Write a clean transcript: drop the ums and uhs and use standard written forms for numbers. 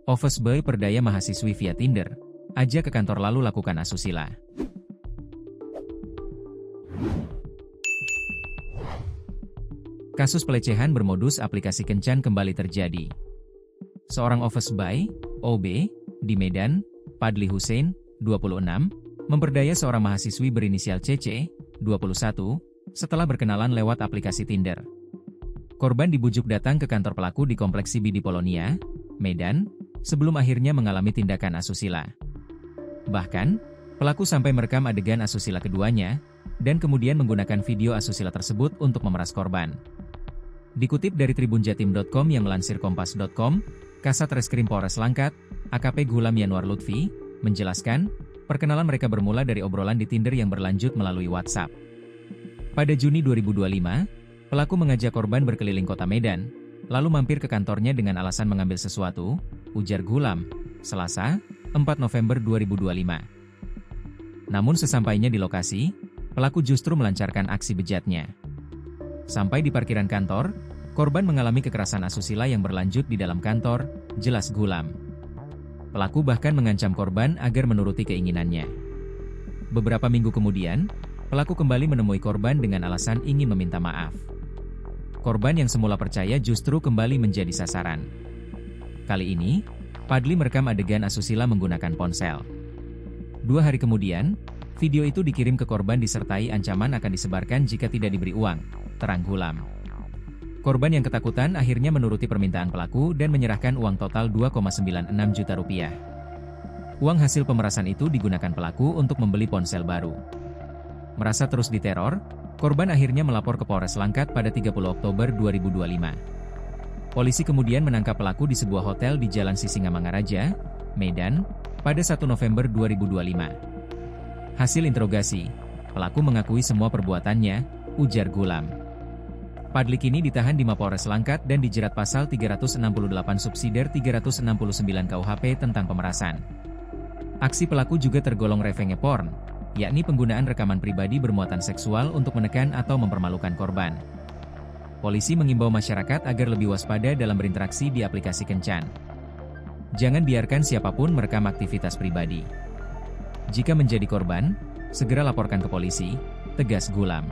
Office boy perdaya mahasiswi via Tinder, ajak ke kantor lalu lakukan asusila. Kasus pelecehan bermodus aplikasi kencan kembali terjadi. Seorang office boy, OB, di Medan, Padli Hussein, 26, memperdaya seorang mahasiswi berinisial CC, 21, setelah berkenalan lewat aplikasi Tinder. Korban dibujuk datang ke kantor pelaku di Kompleks CBD Polonia, Medan, sebelum akhirnya mengalami tindakan asusila. Bahkan, pelaku sampai merekam adegan asusila keduanya, dan kemudian menggunakan video asusila tersebut untuk memeras korban. Dikutip dari tribunjatim.com yang melansir kompas.com, Kasat Reskrim Polres Langkat, AKP Gulam Yanwar Lutfi, menjelaskan, perkenalan mereka bermula dari obrolan di Tinder yang berlanjut melalui WhatsApp. Pada Juni 2025, pelaku mengajak korban berkeliling kota Medan, lalu mampir ke kantornya dengan alasan mengambil sesuatu, ujar Gulam, Selasa, 4 November 2025. Namun sesampainya di lokasi, pelaku justru melancarkan aksi bejatnya. Sampai di parkiran kantor, korban mengalami kekerasan asusila yang berlanjut di dalam kantor, jelas Gulam. Pelaku bahkan mengancam korban agar menuruti keinginannya. Beberapa minggu kemudian, pelaku kembali menemui korban dengan alasan ingin meminta maaf. Korban yang semula percaya justru kembali menjadi sasaran. Kali ini, Padli merekam adegan asusila menggunakan ponsel. 2 hari kemudian, video itu dikirim ke korban disertai ancaman akan disebarkan jika tidak diberi uang, terang Gulam. Korban yang ketakutan akhirnya menuruti permintaan pelaku dan menyerahkan uang total 2,96 juta rupiah. Uang hasil pemerasan itu digunakan pelaku untuk membeli ponsel baru. Merasa terus diteror, korban akhirnya melapor ke Polres Langkat pada 30 Oktober 2025. Polisi kemudian menangkap pelaku di sebuah hotel di Jalan Sisingamangaraja, Medan, pada 1 November 2025. Hasil interogasi, pelaku mengakui semua perbuatannya, ujar Gulam. Padli kini ditahan di Mapolres Langkat dan dijerat pasal 368 subsidiar 369 KUHP tentang pemerasan. Aksi pelaku juga tergolong revenge porn, yakni penggunaan rekaman pribadi bermuatan seksual untuk menekan atau mempermalukan korban. Polisi mengimbau masyarakat agar lebih waspada dalam berinteraksi di aplikasi kencan. Jangan biarkan siapapun merekam aktivitas pribadi. Jika menjadi korban, segera laporkan ke polisi, tegas Gulam.